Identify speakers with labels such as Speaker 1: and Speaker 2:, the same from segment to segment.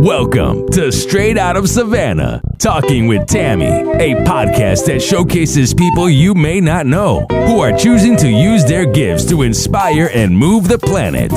Speaker 1: Welcome to Straight Out of Savannah, Talking with Tammi, a podcast that showcases people you may not know who are choosing to use their gifts to inspire and move the planet.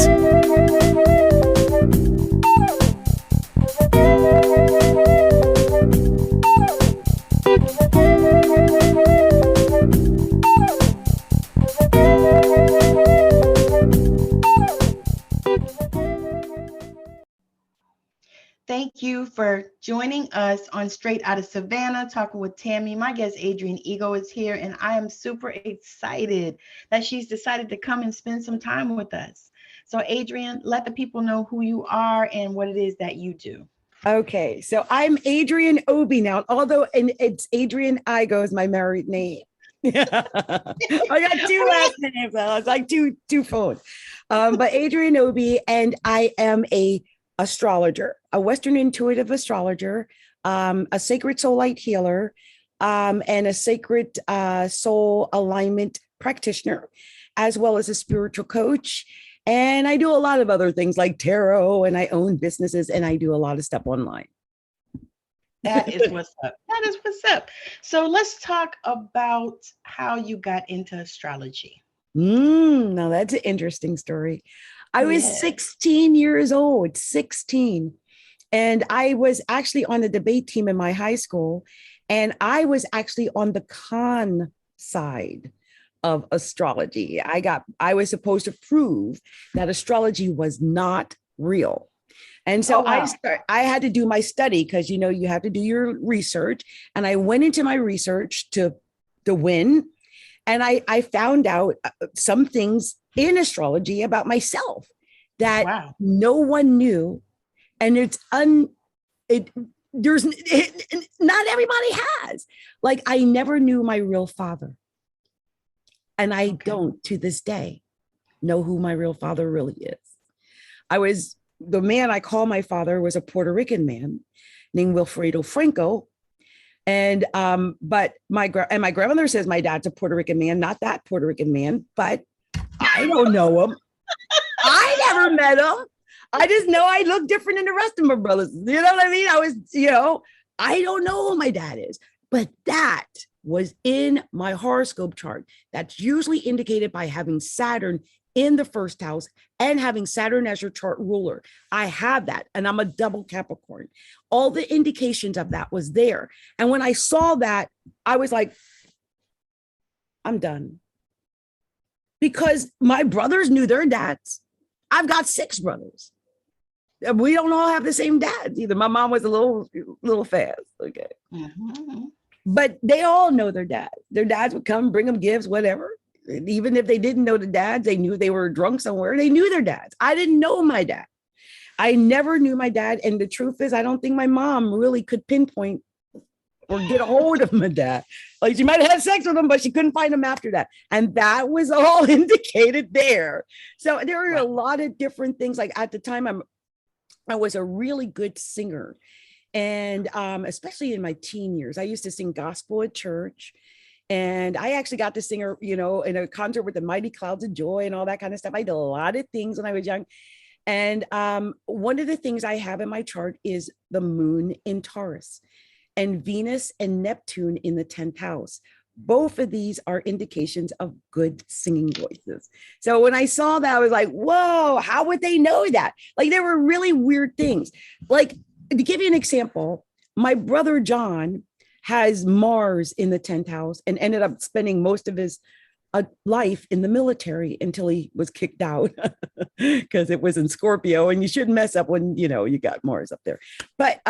Speaker 2: Thank you for joining us on Straight Out of Savannah, Talking with Tammi. My guest, Adrienne Obey, is here, and I am super excited that she's decided to come and spend some time with us. So, Adrienne, let the people know who you are and what it is that you do.
Speaker 3: Okay, so I'm Adrienne Obey now, although it's Adrienne Obey is my married name. I got two last names. It's like two phones. But Adrienne Obey, and I am a astrologer, a Western Intuitive Astrologer, a sacred soul light healer, and a sacred soul alignment practitioner, as well as a spiritual coach. And I do a lot of other things like tarot, and I own businesses, and I do a lot of stuff online.
Speaker 2: That is what's up. That is what's up. So let's talk about how you got into astrology.
Speaker 3: Now that's an interesting story. I was 16 years old, 16. And I was actually on the debate team in my high school. And I was actually on the con side of astrology. I was supposed to prove that astrology was not real. And so I had to do my study because, you know, you have to do your research. And I went into my research to win. And I found out some things in astrology about myself that no one knew. And not everybody has. Like, I never knew my real father. And I don't to this day know who my real father really is. The man I call my father was a Puerto Rican man named Wilfredo Franco. And but my grandmother says my dad's a Puerto Rican man, not that Puerto Rican man, but I don't know him. I never met him. I just know I look different than the rest of my brothers. You know what I mean? I don't know who my dad is, but that was in my horoscope chart. That's usually indicated by having Saturn in the first house and having Saturn as your chart ruler. I have that, and I'm a double Capricorn. All the indications of that was there. And when I saw that, I was like, I'm done. Because my brothers knew their dads. I've got 6 brothers. We don't all have the same dads either. My mom was a little fast. Okay. Mm-hmm. But they all know their dad. Their dads would come, bring them gifts, whatever. Even if they didn't know the dads, they knew they were drunk somewhere. They knew their dads. I didn't know my dad. I never knew my dad. And the truth is, I don't think my mom really could pinpoint or get a hold of my dad. Like, she might have had sex with him, but she couldn't find him after that. And that was all indicated there. So there were a lot of different things. Like, at the time, I was a really good singer. And especially in my teen years, I used to sing gospel at church. And I actually got to sing, in a concert with the Mighty Clouds of Joy and all that kind of stuff. I did a lot of things when I was young. And one of the things I have in my chart is the moon in Taurus and Venus and Neptune in the 10th house. Both of these are indications of good singing voices. So when I saw that, I was like, whoa, how would they know that? Like, there were really weird things. Like, to give you an example, my brother John has Mars in the 10th house and ended up spending most of his life in the military until he was kicked out because it was in Scorpio, and you shouldn't mess up when, you got Mars up there. But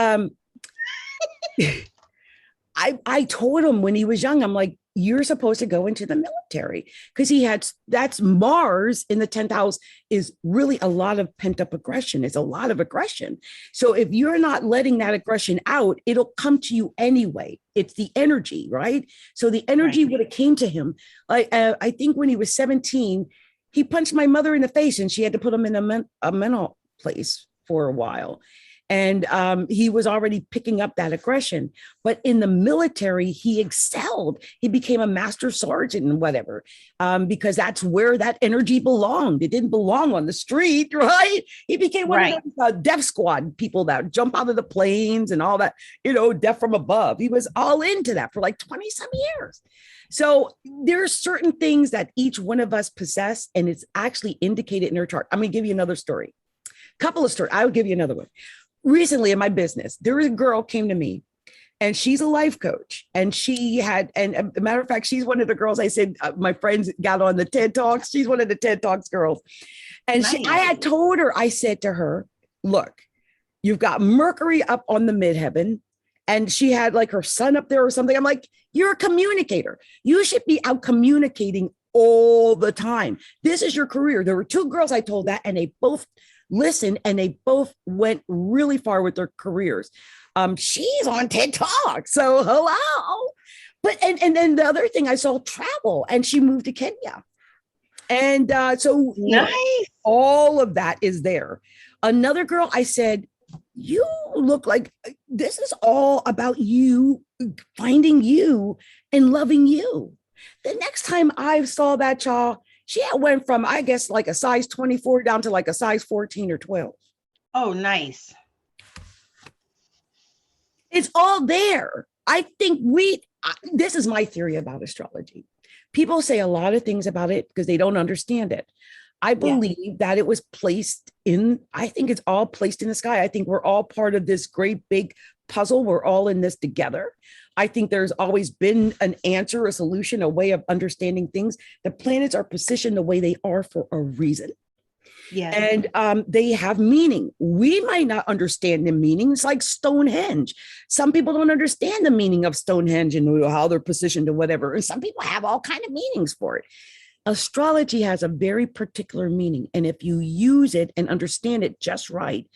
Speaker 3: I told him when he was young, I'm like, you're supposed to go into the military, because that's Mars in the 10th house is really a lot of pent up aggression. It's a lot of aggression. So if you're not letting that aggression out, it'll come to you anyway. It's the energy, right? So the energy would have came to him. I think when he was 17, he punched my mother in the face and she had to put him in a mental place for a while. And he was already picking up that aggression. But in the military, he excelled. He became a master sergeant and whatever, because that's where that energy belonged. It didn't belong on the street, right? He became one of those death squad people that jump out of the planes and all that, death from above. He was all into that for like 20 some years. So there are certain things that each one of us possess, and it's actually indicated in our chart. I'm going to give you another story. Couple of stories. I will give you another one. Recently in my business, there was a girl came to me, and she's a life coach, and she had, and a matter of fact, she's one of the girls I said, my friends got on the TED Talks. She's one of the TED Talks girls. And I had told her, I said to her, look, you've got Mercury up on the midheaven, and she had like her son up there or something. I'm like, you're a communicator. You should be out communicating all the time. This is your career. There were two girls I told that, and they both listened, and they both went really far with their careers. She's on TED Talk, so hello. But and then the other thing, I saw travel, and she moved to Kenya, and so
Speaker 2: nice.
Speaker 3: All of that is there. Another girl, I said, you look like this is all about you finding you and loving you. The next time I saw that child, she went from, I guess, like a size 24 down to like a size 14 or 12.
Speaker 2: Oh, nice.
Speaker 3: It's all there. I think this is my theory about astrology. People say a lot of things about it because they don't understand it. I believe that it was placed in, I think it's all placed in the sky. I think we're all part of this great big puzzle. We're all in this together. I think there's always been an answer, a solution, a way of understanding things. The planets are positioned the way they are for a reason.
Speaker 2: Yeah.
Speaker 3: And they have meaning. We might not understand the meaning. It's like Stonehenge. Some people don't understand the meaning of Stonehenge and how they're positioned or whatever. And some people have all kinds of meanings for it. Astrology has a very particular meaning. And if you use it and understand it just right,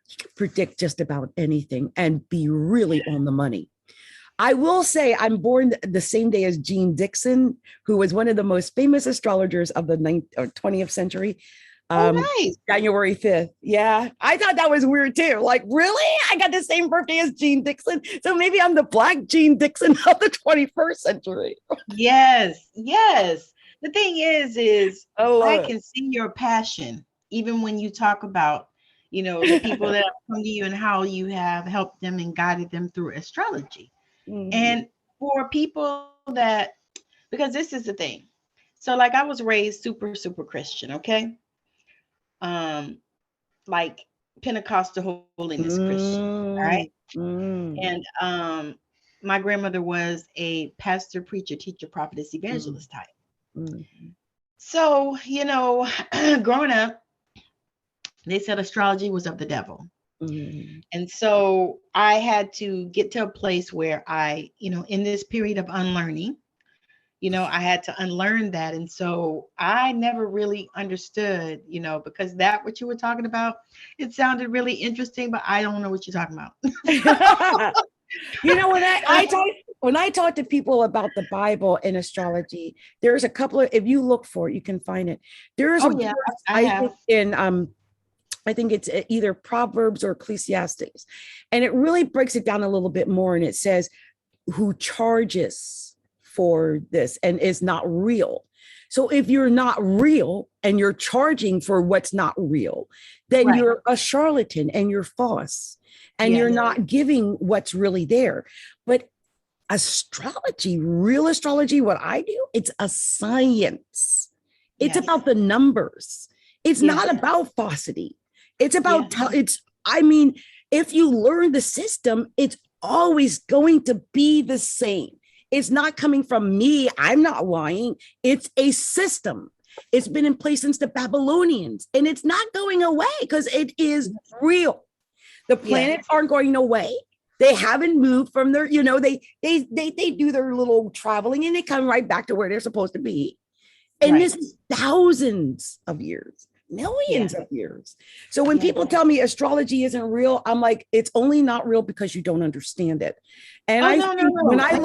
Speaker 3: you can predict just about anything and be really on the money. I will say I'm born the same day as Jean Dixon, who was one of the most famous astrologers of the 20th century.
Speaker 2: Nice.
Speaker 3: January 5th. Yeah. I thought that was weird too. Like, really? I got the same birthday as Jean Dixon. So maybe I'm the Black Jean Dixon of the 21st century.
Speaker 2: Yes. Yes. The thing is I can see your passion, even when you talk about, the people that have come to you and how you have helped them and guided them through astrology. Mm-hmm. And for people that, because this is the thing. So like I was raised super, super Christian. Okay. Like Pentecostal holiness Christian. Right. And, my grandmother was a pastor, preacher, teacher, prophetess, evangelist type. Mm-hmm. So, growing up, they said astrology was of the devil. Mm-hmm. And so I had to get to a place where I, in this period of unlearning, I had to unlearn that. And so I never really understood, because what you were talking about, it sounded really interesting, but I don't know what you're talking about. When I talk to people about the Bible and astrology, there's a couple of, if you look for it, you can find it. There's I think it's either Proverbs or Ecclesiastes. And it really breaks it down a little bit more. And it says, who charges for this and is not real. So if you're not real and you're charging for what's not real, then you're a charlatan and you're false. And you're not giving what's really there. But astrology, real astrology, what I do, it's a science. It's about the numbers. It's not about falsity. It's about, if you learn the system, it's always going to be the same. It's not coming from me. I'm not lying. It's a system. It's been in place since the Babylonians, and it's not going away because it is real. The planets aren't going away. They haven't moved from their, they do their little traveling and they come right back to where they're supposed to be. And this is thousands of years, millions of years. So when people tell me astrology isn't real, I'm like, it's only not real because you don't understand it. And when I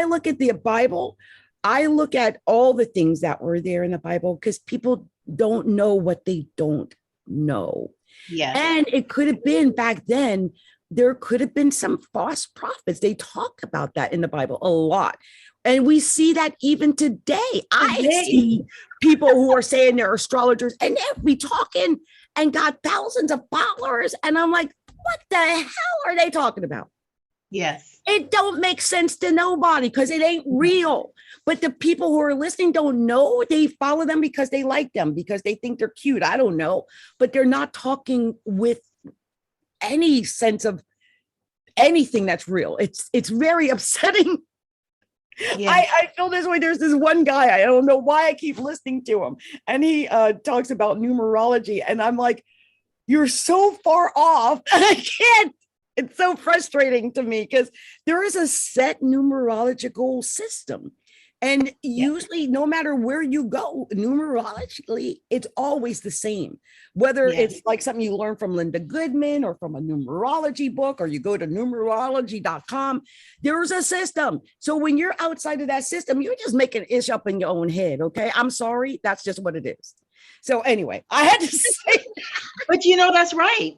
Speaker 2: look at the Bible, I look at all the things that were there in the Bible because people don't know what they don't know. Yes.
Speaker 3: And it could have been back then, there could have been some false prophets. They talk about that in the Bible a lot. And we see that even today. I see people who are saying they're astrologers and they'll be talking and got thousands of followers. And I'm like, what the hell are they talking about?
Speaker 2: Yes.
Speaker 3: It don't make sense to nobody because it ain't real. But the people who are listening don't know. They follow them because they like them, because they think they're cute. I don't know. But they're not talking with any sense of anything that's real. It's very upsetting. Yes. I feel this way. There's this one guy, I don't know why I keep listening to him. And he talks about numerology. And I'm like, you're so far off. And I can't. It's so frustrating to me because there is a set numerological system. And usually, no matter where you go, numerologically, it's always the same. Whether it's like something you learn from Linda Goodman or from a numerology book, or you go to numerology.com, there's a system. So when you're outside of that system, you're just making ish up in your own head. Okay. I'm sorry. That's just what it is. So anyway, I had to say,
Speaker 2: but you know, that's right.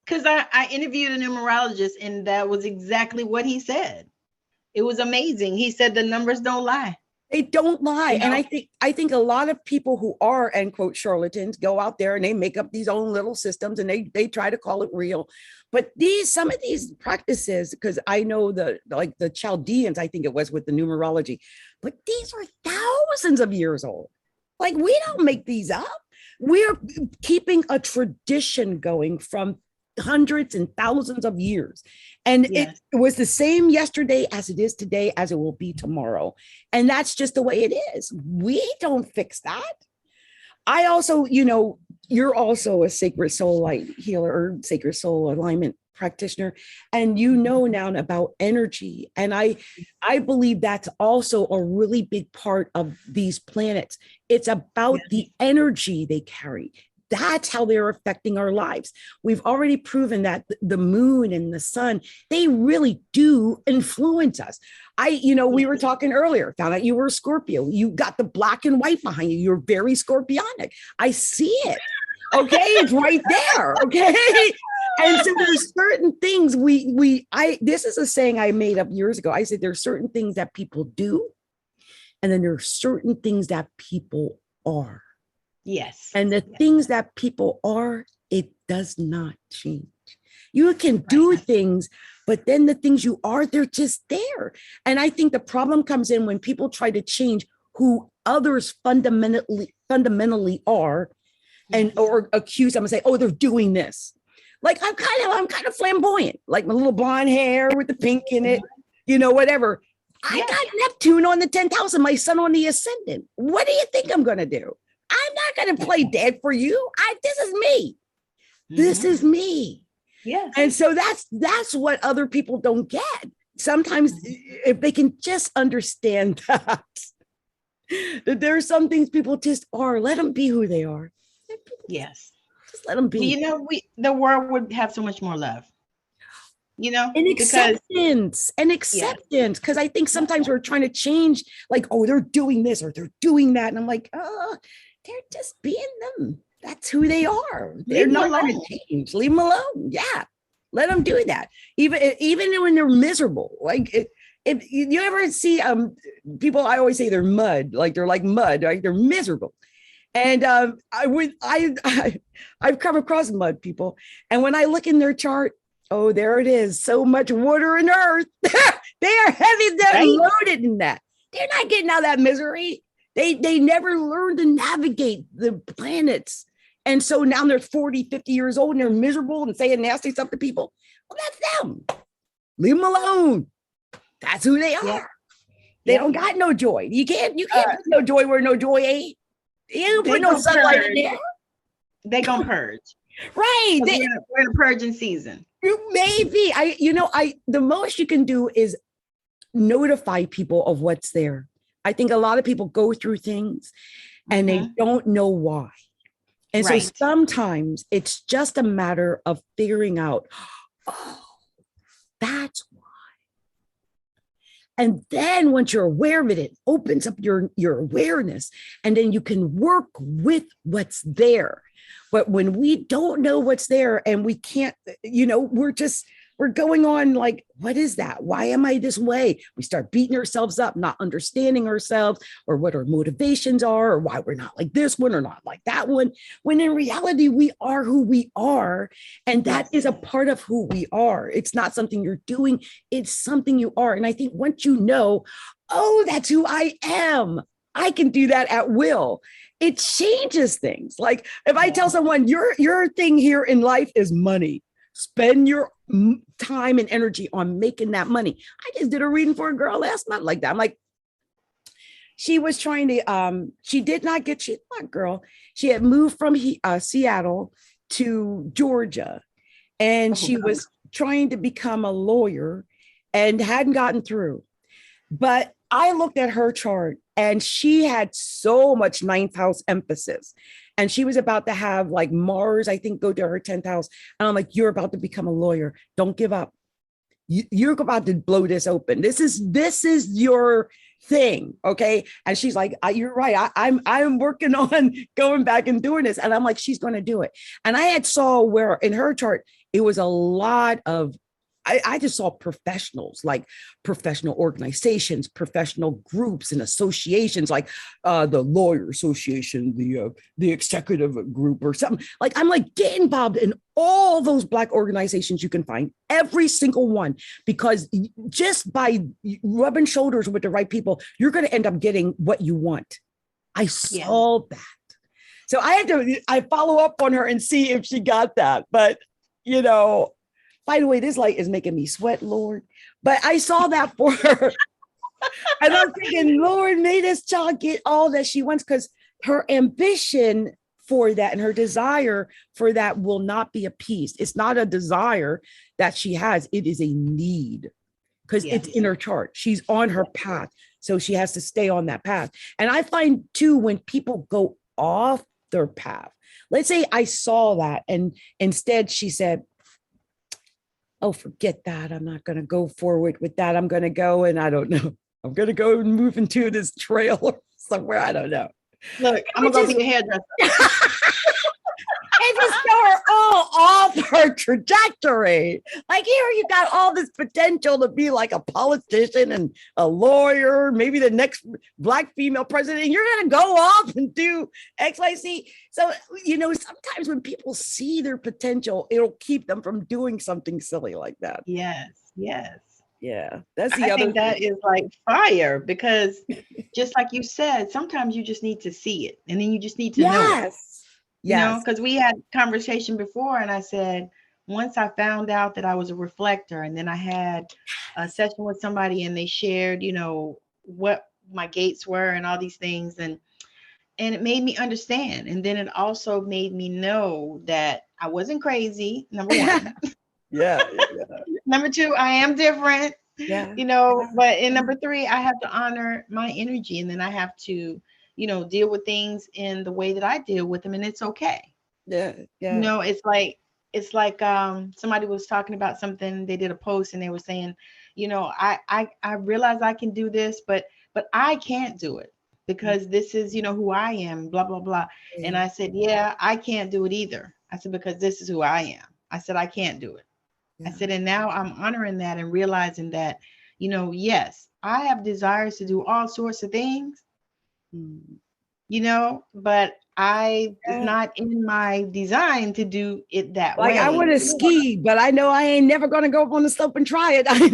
Speaker 2: Because I interviewed a numerologist and that was exactly what he said. It was amazing. He said the numbers don't lie.
Speaker 3: They don't lie. You know? And I think a lot of people who are, end quote, charlatans go out there and they make up these own little systems and they try to call it real. But some of these practices, because I know the Chaldeans, I think it was with the numerology, but these are thousands of years old. Like, we don't make these up. We're keeping a tradition going from hundreds and thousands of years. And it was the same yesterday as it is today, as it will be tomorrow. And that's just the way it is. We don't fix that. I also, you're also a sacred soul light healer or sacred soul alignment practitioner. And now about energy. And I believe that's also a really big part of these planets. It's about the energy they carry. That's how they're affecting our lives. We've already proven that the moon and the sun, they really do influence us. We were talking earlier, found out you were a Scorpio. You got the black and white behind you. You're very scorpionic. I see it. Okay. It's right there. Okay. And so there's certain things this is a saying I made up years ago. I said, there's certain things that people do. And then there are certain things that people are.
Speaker 2: Yes.
Speaker 3: And the things that people are, it does not change. You can do things, but then the things you are, they're just there. And I think the problem comes in when people try to change who others fundamentally are, and or accuse them and say, oh, they're doing this. Like, I'm kind of flamboyant, like my little blonde hair with the pink in it, whatever. I got Neptune on the 10th house and my sun on the ascendant. What do you think I'm going to do? I'm not going to play dead for you. This is me. This is me.
Speaker 2: Yeah.
Speaker 3: And so that's what other people don't get. Sometimes if they can just understand that there are some things people just are, let them be who they are.
Speaker 2: Yes.
Speaker 3: Just let them be.
Speaker 2: The world would have so much more love.
Speaker 3: And acceptance. Because I think sometimes we're trying to change, like, oh, they're doing this or they're doing that. And I'm like, they're just being them. That's who they are. They're not going to change. Leave them alone. Yeah. Let them do that. Even when they're miserable. Like, if you ever see people, I always say they're mud, like they're like mud, right? They're miserable. And I've come across mud people. And when I look in their chart, oh, there it is. So much water and earth. They are heavy. They're loaded in that. They're not getting out of that misery. They never learned to navigate the planets. And so now they're 40, 50 years old and they're miserable and saying nasty stuff to people. Well, that's them. Leave them alone. That's who they are. Yeah. They don't got no joy. You can't put no joy where no joy ain't. You put no sunlight in there.
Speaker 2: They gonna purge.
Speaker 3: Right.
Speaker 2: We're in a purging season.
Speaker 3: Maybe. The most you can do is notify people of what's there. I think a lot of people go through things and they don't know why. And so sometimes it's just a matter of figuring out, oh, that's why. And then once you're aware of it, it opens up your awareness, and then you can work with what's there. But when we don't know what's there and we can't, we're going on like, what is that? Why am I this way? We start beating ourselves up, not understanding ourselves or what our motivations are or why we're not like this one or not like that one. When in reality, we are who we are. And that is a part of who we are. It's not something you're doing. It's something you are. And I think once you know, oh, that's who I am, I can do that at will. It changes things. Like if I tell someone your thing here in life is money, spend your time and energy on making that money. I just did a reading for a girl last month like that. I'm like, she was trying to, she had moved from Seattle to Georgia, and she was trying to become a lawyer and hadn't gotten through. But I looked at her chart and she had so much ninth house emphasis. And she was about to have like Mars, I think, go to her 10th house. And I'm like, you're about to become a lawyer. Don't give up. You're about to blow this open. This is your thing. Okay. And she's like, you're right. I'm working on going back and doing this. And I'm like, she's going to do it. And I had saw where in her chart, it was a lot of, I just saw professionals, like professional organizations, professional groups and associations, like the lawyer association, the executive group or something. Like, I'm like, get involved in all those Black organizations you can find, every single one, because just by rubbing shoulders with the right people, you're going to end up getting what you want. I saw that. So I follow up on her and see if she got that. But, by the way, this light is making me sweat, Lord. But I saw that for her. And I'm thinking, Lord, may this child get all that she wants, because her ambition for that and her desire for that will not be appeased. It's not a desire that she has. It is a need, because it's in her chart. She's on her path. So she has to stay on that path. And I find, too, when people go off their path, let's say I saw that and instead she said, oh, forget that. I'm not going to go forward with that. I'm going to go, and I don't know. I'm going to go and move into this trail or somewhere. I don't know.
Speaker 2: Look, I'm going to go be a hairdresser.
Speaker 3: And just throw her all off her trajectory. Like, here you got all this potential to be like a politician and a lawyer, maybe the next Black female president, and you're going to go off and do X, Y, Z. So, sometimes when people see their potential, it'll keep them from doing something silly like that.
Speaker 2: Yes.
Speaker 3: Yeah, that's
Speaker 2: I think that is like fire, because just like you said, sometimes you just need to see it, and then you just need to know it. Because we had conversation before, and I said, once I found out that I was a reflector, and then I had a session with somebody and they shared, what my gates were and all these things. And it made me understand. And then it also made me know that I wasn't crazy. Number one.
Speaker 3: Yeah.
Speaker 2: Number two, I am different, but in number three, I have to honor my energy, and then I have to deal with things in the way that I deal with them, and it's okay.
Speaker 3: Yeah.
Speaker 2: It's like somebody was talking about something. They did a post and they were saying, I realize I can do this, but I can't do it because this is, who I am, blah, blah, blah. Mm-hmm. And I said, I can't do it either. I said, because this is who I am. I said, I can't do it. Yeah. I said, and now I'm honoring that and realizing that, yes, I have desires to do all sorts of things. But it's not in my design to do it that way.
Speaker 3: I want to ski, but I know I ain't never going to go up on the slope and try it. I'm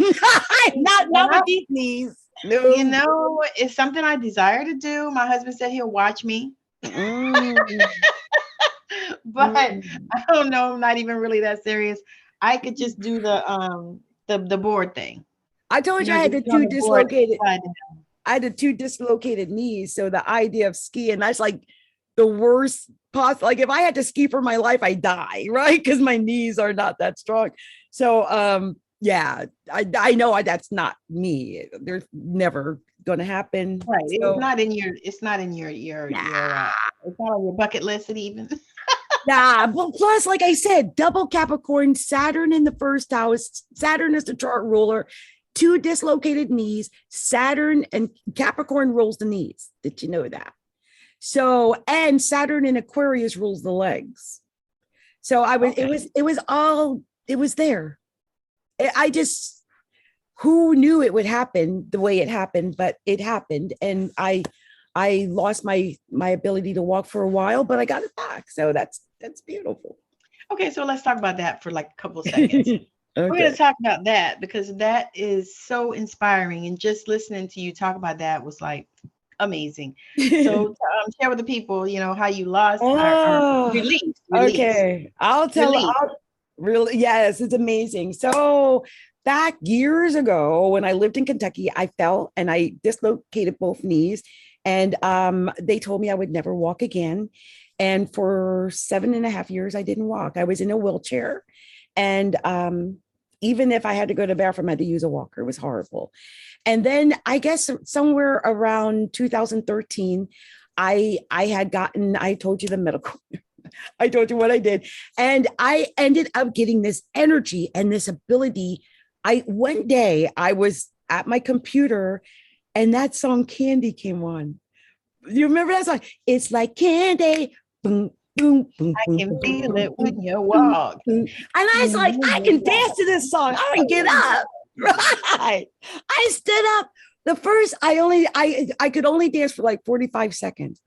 Speaker 3: not with these knees. No.
Speaker 2: It's something I desire to do. My husband said he'll watch me. But I don't know. I'm not even really that serious. I could just do the board thing.
Speaker 3: I told you I had the two dislocated. I had the two dislocated knees. So the idea of skiing, that's like the worst possible. Like if I had to ski for my life, I die, right? Because my knees are not that strong. So I know that's not me. They're never going to happen.
Speaker 2: Right. So, it's not in your it's not on your bucket list even.
Speaker 3: But plus, like I said, double Capricorn, Saturn in the first house. Saturn is the chart ruler. Two dislocated knees. Saturn and Capricorn rules the knees. Did you know that? So, and Saturn in Aquarius rules the legs. So it was there. I just, who knew it would happen the way it happened, but it happened. And I lost my ability to walk for a while, but I got it back. So that's beautiful.
Speaker 2: Okay, so let's talk about that for like a couple seconds.
Speaker 3: Okay.
Speaker 2: We're going to talk about that because that is so inspiring. And just listening to you talk about that was like amazing. So share with the people, how you lost or released.
Speaker 3: Okay. I'll tell. Yes, it's amazing. So back years ago when I lived in Kentucky, I fell and I dislocated both knees. And they told me I would never walk again. And for 7.5 years, I didn't walk. I was in a wheelchair. And even if I had to go to the bathroom, I had to use a walker. It was horrible. And then I guess somewhere around 2013, I told you the medical, I told you what I did. And I ended up getting this energy and this ability. One day I was at my computer and that song Candy came on. You remember that song? It's like candy. Boom, boom, boom,
Speaker 2: I can
Speaker 3: boom,
Speaker 2: feel
Speaker 3: boom,
Speaker 2: it when you walk.
Speaker 3: And I was like, I can dance to this song. I can get up. Right. I stood up. The first, I could only dance for like 45 seconds.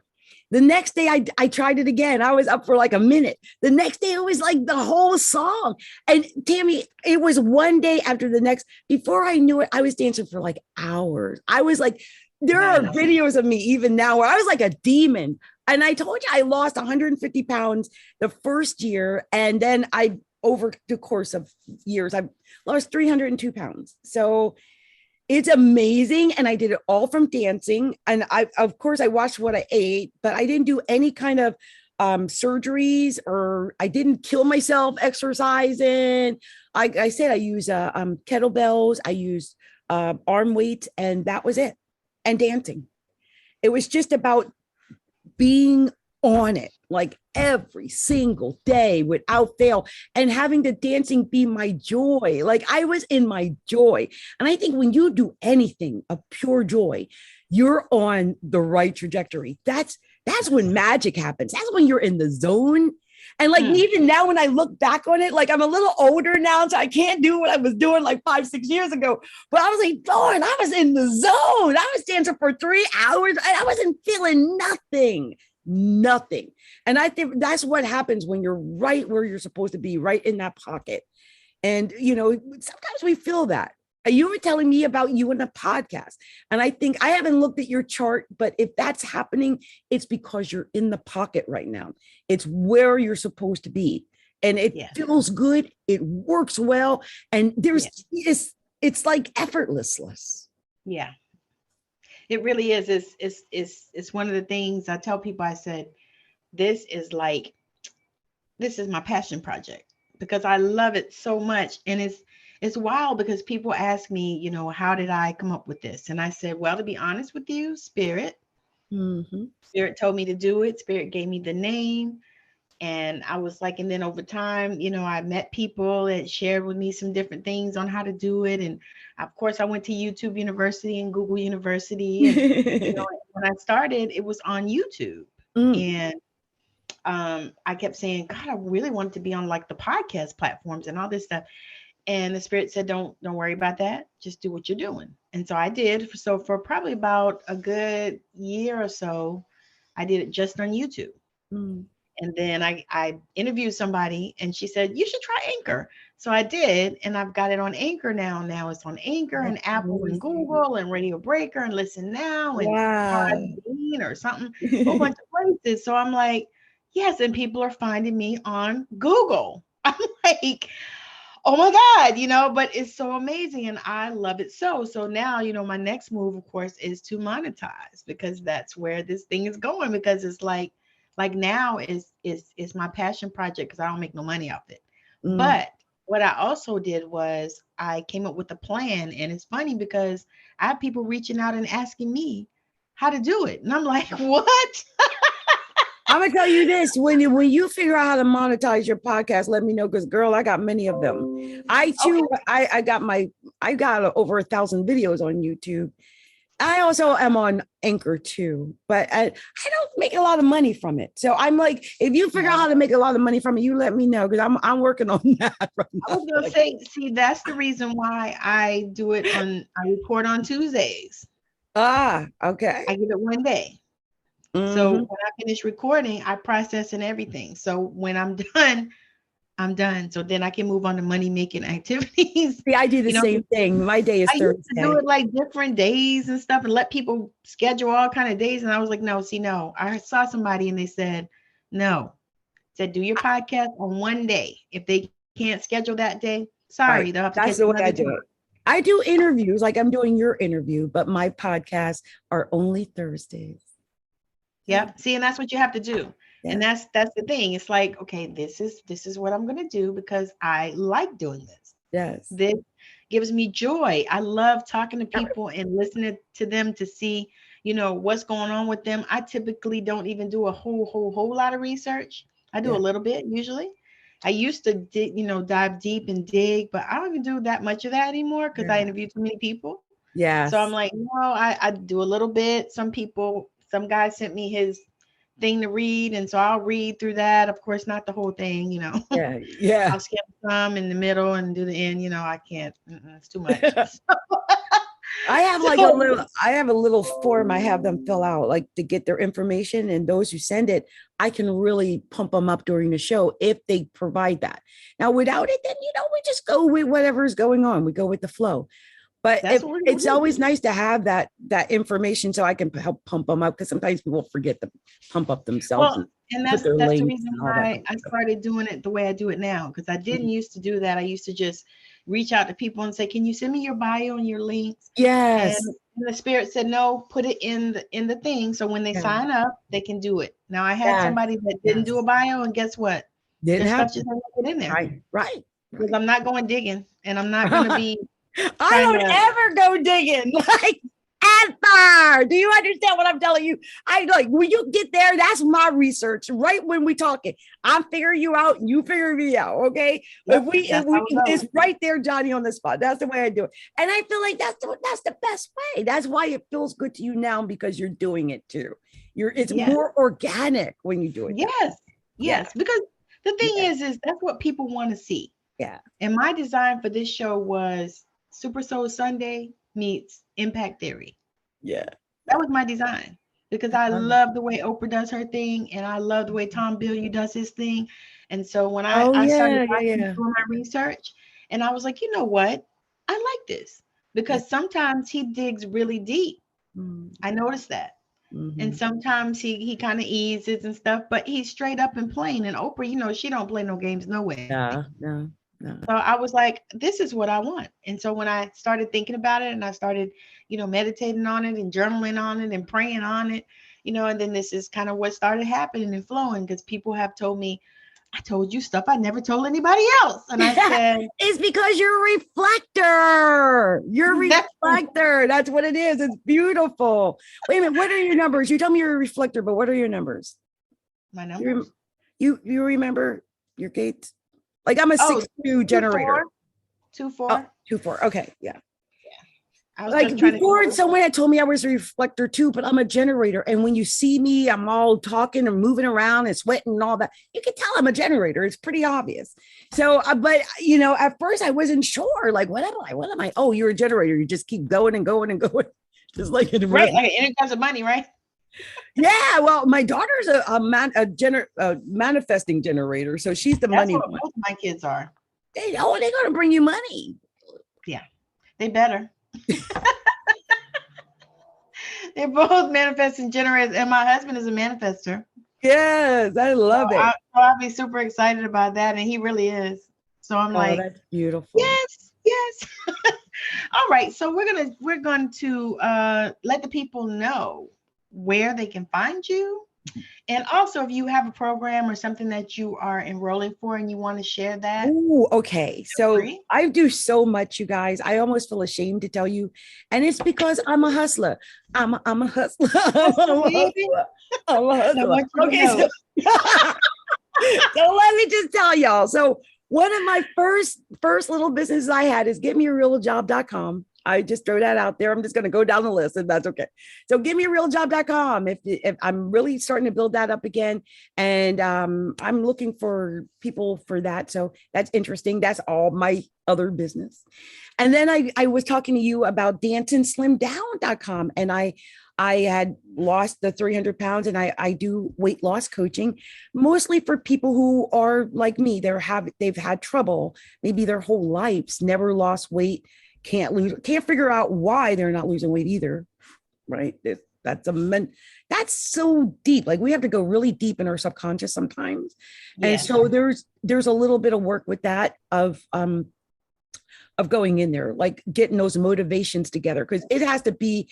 Speaker 3: The next day I tried it again. I was up for like a minute. The next day it was like the whole song. And Tammi, it was one day after the next. Before I knew it, I was dancing for like hours. I was like, there are videos of me even now where I was like a demon. And I told you I lost 150 pounds the first year. And then over the course of years, I've lost 302 pounds. So it's amazing. And I did it all from dancing. And of course, I watched what I ate, but I didn't do any kind of surgeries, or I didn't kill myself exercising. I said I use kettlebells, I use arm weights, and that was it. And dancing. It was just about being on it, like every single day without fail, and having the dancing be my joy. Like I was in my joy. And I think when you do anything of pure joy, you're on the right trajectory. That's when magic happens. That's when you're in the zone. And like even now when I look back on it, like I'm a little older now, so I can't do what I was doing like 5-6 years ago. But I was like, Lord, I was in the zone. I was dancing for 3 hours. I wasn't feeling nothing. And I think that's what happens when you're right where you're supposed to be, right in that pocket. And, sometimes we feel that. You were telling me about you in the podcast. And I think I haven't looked at your chart, but if that's happening, it's because you're in the pocket right now. It's where you're supposed to be. And it feels good. It works well. And it's like effortless.
Speaker 2: Yeah. It really is. It's one of the things I tell people. I said, this is my passion project because I love it so much. And it's wild because people ask me, how did I come up with this? And I said, well, to be honest with you, Spirit. Mm-hmm. Spirit told me to do it. Spirit gave me the name. And I was like, and then over time, I met people that shared with me some different things on how to do it. And of course, I went to YouTube University and Google University. And when I started, it was on YouTube. And I kept saying, God, I really wanted to be on like the podcast platforms and all this stuff. And the Spirit said, don't worry about that. Just do what you're doing. And so I did. So for probably about a good year or so, I did it just on YouTube. And then I interviewed somebody and she said, you should try Anchor. So I did. And I've got it on Anchor now. Now it's on Anchor and Apple and Google and Radio Breaker and Listen Now and Podbean or something, a whole bunch of places. So I'm like, yes. And people are finding me on Google. I'm like, oh my God, but it's so amazing. And I love it. So now, my next move, of course, is to monetize because that's where this thing is going, because it's like now is my passion project because I don't make no money off it. But what I also did was I came up with a plan. And it's funny because I have people reaching out and asking me how to do it. And I'm like, what?
Speaker 3: I'm gonna tell you this: when you figure out how to monetize your podcast, let me know, because girl, I got many of them. I too, okay. I got over 1,000 videos on YouTube. I also am on Anchor too, but I don't make a lot of money from it. So I'm like, if you figure out how to make a lot of money from it, you let me know, because I'm working on that right now.
Speaker 2: I was gonna say, see, that's the reason why I record on Tuesdays.
Speaker 3: Okay.
Speaker 2: I give it one day. So when I finish recording, I process and everything. So when I'm done, I'm done. So then I can move on to money making activities.
Speaker 3: See, I do the same thing. My day is Thursday.
Speaker 2: I used to do it like different days and stuff and let people schedule all kind of days. And I was like, no. I saw somebody and they said, no. Said, do your podcast on one day. If they can't schedule that day, sorry,
Speaker 3: right.
Speaker 2: They'll have to
Speaker 3: That's the way I do it. I do interviews like I'm doing your interview, but my podcasts are only Thursdays.
Speaker 2: Yep. See, and that's what you have to do. Yeah. And that's the thing. It's like, okay, this is what I'm going to do because I like doing this.
Speaker 3: Yes.
Speaker 2: This gives me joy. I love talking to people and listening to them to see, what's going on with them. I typically don't even do a whole lot of research. I do a little bit usually. I used to dive deep and dig, but I don't even do that much of that anymore because I interview too many people.
Speaker 3: Yeah.
Speaker 2: So I'm like, no, I do a little bit. Some guy sent me his thing to read, and so I'll read through that. Of course, not the whole thing,
Speaker 3: Yeah.
Speaker 2: I'll skip some in the middle and do the end. I can't. It's too much.
Speaker 3: I have a little form I have them fill out, like to get their information, and those who send it, I can really pump them up during the show if they provide that. Now, without it, then we just go with whatever's going on. We go with the flow. But it's always nice to have that information so I can help pump them up, because sometimes people forget to pump up themselves.
Speaker 2: Well, and that's the reason why I started doing it the way I do it now, because I didn't used to do that. I used to just reach out to people and say, can you send me your bio and your links?
Speaker 3: Yes.
Speaker 2: And the spirit said, no, put it in the thing. So when they sign up, they can do it. Now I had somebody that didn't do a bio, and guess what?
Speaker 3: Didn't have
Speaker 2: stuff just put in there.
Speaker 3: Right.
Speaker 2: Because I'm not going digging, and I'm not going to be.
Speaker 3: I don't ever go digging, like ever. Do you understand what I'm telling you? I like when you get there, that's my research. Right when we talking, I'm figuring you out and you figure me out. Okay. Yep, if we it's right there, Johnny, on the spot. That's the way I do it. And I feel like that's the best way. That's why it feels good to you now, because you're doing it too. It's more organic when you do it.
Speaker 2: Yes. Because the thing is that's what people want to see.
Speaker 3: Yeah.
Speaker 2: And my design for this show was Super Soul Sunday meets Impact Theory.
Speaker 3: Yeah.
Speaker 2: That was my design, because I love the way Oprah does her thing, and I love the way Tom Bilyeu does his thing. And so when I started doing my research, and I was like, you know what? I like this, because sometimes he digs really deep. I noticed that. And sometimes he kind of eases and stuff, but he's straight up and plain. And Oprah, she don't play no games, no way.
Speaker 3: No.
Speaker 2: So I was like, this is what I want. And so when I started thinking about it, and I started, meditating on it and journaling on it and praying on it, and then this is kind of what started happening and flowing, because people have told me, I told you stuff I never told anybody else. And I said,
Speaker 3: it's because you're a reflector. You're a reflector. That's what it is. It's beautiful. Wait a minute. What are your numbers? You told me you're a reflector, but what are your numbers?
Speaker 2: My numbers?
Speaker 3: You remember your gates? Like I'm a 6-2 generator.
Speaker 2: 2-4.
Speaker 3: 2-4. Okay. Yeah.
Speaker 2: I was
Speaker 3: like before, someone had told me I was a reflector too, but I'm a generator. And when you see me, I'm all talking and moving around and sweating and all that. You can tell I'm a generator. It's pretty obvious. So, but at first I wasn't sure. Like, what am I? What am I? Oh, you're a generator. You just keep going and going and going. Just like in
Speaker 2: right. Like, and it comes with money, right?
Speaker 3: Yeah, well, my daughter's a manifesting generator, so she's the money one.
Speaker 2: Both my kids are.
Speaker 3: They're gonna bring you money.
Speaker 2: Yeah, they better. They're both manifesting generators, and my husband is a manifester.
Speaker 3: Yes, I love it.
Speaker 2: I'll be super excited about that, and he really is. So I'm like,
Speaker 3: that's beautiful.
Speaker 2: Yes. All right, so we're going to let the people know where they can find you, and also if you have a program or something that you are enrolling for and you want to share that.
Speaker 3: Ooh, okay. So I do so much, you guys. I almost feel ashamed to tell you, and it's because I'm a hustler. I'm a hustler. I'm a hustler. Okay, so let me just tell y'all. So one of my first little businesses I had is getmearealjob.com. I just throw that out there. I'm just going to go down the list, and that's okay. So givemearealjob.com if I'm really starting to build that up again. And I'm looking for people for that. So that's interesting. That's all my other business. And then I was talking to you about danceinslimdown.com, and I had lost the 300 pounds, and I do weight loss coaching, mostly for people who are like me. They've had trouble, maybe their whole lives, never lost weight, can't figure out why they're not losing weight either. Right. That's so deep. Like we have to go really deep in our subconscious sometimes. Yeah. And so there's a little bit of work with that of going in there, like getting those motivations together. Cause you have to be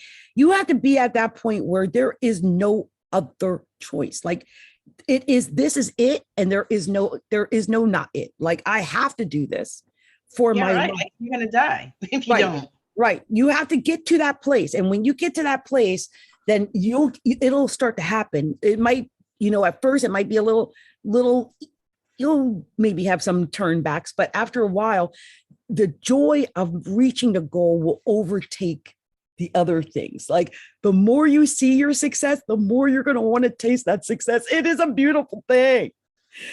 Speaker 3: at that point where there is no other choice. Like this is it. And there is no not it. Like I have to do this for my life.
Speaker 2: Like you're going to die if you don't.
Speaker 3: Right. You have to get to that place. And when you get to that place, then it'll start to happen. It might, at first it might be a little, you'll maybe have some turnbacks, but after a while, the joy of reaching the goal will overtake the other things. Like the more you see your success, the more you're going to want to taste that success. It is a beautiful thing.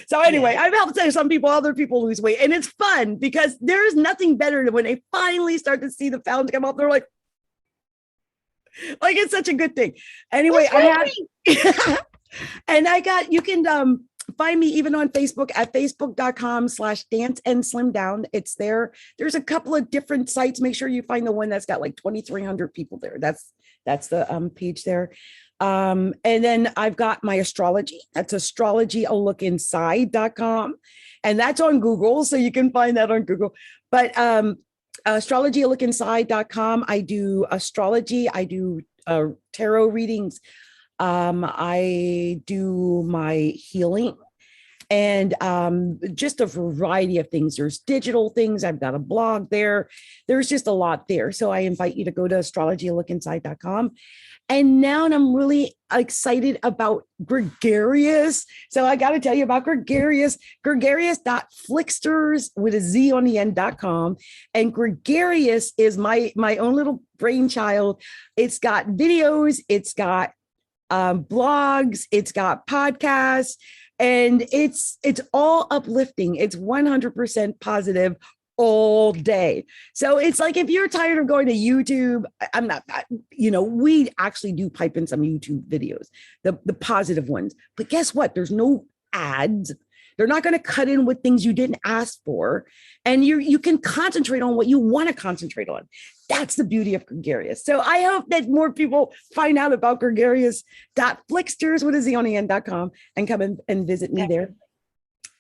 Speaker 3: So anyway, I've helped other people lose weight, and it's fun because there's nothing better than when they finally start to see the pounds come up. They're like it's such a good thing. Anyway, you can find me even on Facebook at facebook.com/danceandslimdown. It's there. There's a couple of different sites. Make sure you find the one that's got like 2,300 people there. That's the page there. And then I've got my astrology. That's astrologyalookinside.com. And that's on Google. So you can find that on Google. But astrologyalookinside.com. I do astrology. I do tarot readings. I do my healing and just a variety of things. There's digital things. I've got a blog there. There's just a lot there. So I invite you to go to astrologyalookinside.com. And now I'm really excited about Gregarious. So I got to tell you about Gregarious, gregarious.flixters with a Z on the end.com. And Gregarious is my own little brainchild. It's got videos, it's got blogs, it's got podcasts, and it's all uplifting. It's 100% positive all day. So it's like, if you're tired of going to YouTube, we actually do pipe in some YouTube videos, the positive ones, but guess what? There's no ads. They're not going to cut in with things you didn't ask for. And you can concentrate on what you want to concentrate on. That's the beauty of Gregarious. So I hope that more people find out about gregarious.flixters with a Z on the end.com and come and visit me there.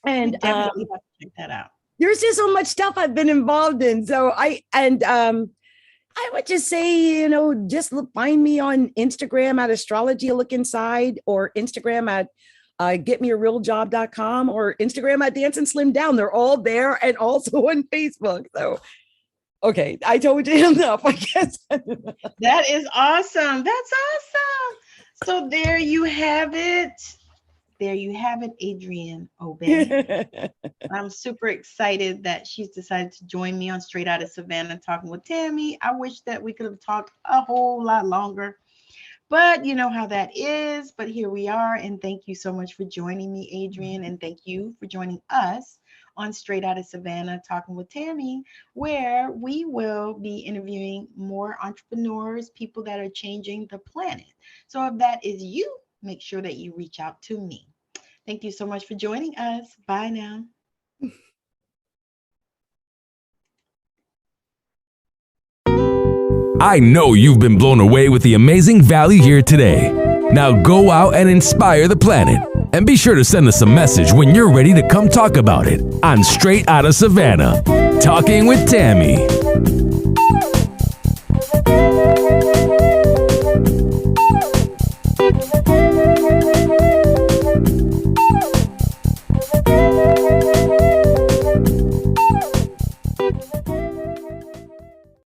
Speaker 3: And
Speaker 2: definitely have to check that out.
Speaker 3: There's just so much stuff I've been involved in. So I would just say, just find me on Instagram at astrologyalookinside, or Instagram at getmearealjob.com, or Instagram at danceandslimdown. They're all there, and also on Facebook. So, okay, I told you enough, I guess.
Speaker 2: That is awesome. That's awesome. So there you have it. There you have it, Adrienne Obey. I'm super excited that she's decided to join me on Straight Out of Savannah Talking with Tammi. I wish that we could have talked a whole lot longer, but you know how that is. But here we are, and thank you so much for joining me, Adrienne, and thank you for joining us on Straight Out of Savannah Talking with Tammi, where we will be interviewing more entrepreneurs, people that are changing the planet. So if that is you, make sure that you reach out to me. Thank you so much for joining us. Bye now.
Speaker 1: I know you've been blown away with the amazing value here today. Now go out and inspire the planet. And be sure to send us a message when you're ready to come talk about it on Straight Out of Savannah, Talking with Tammi.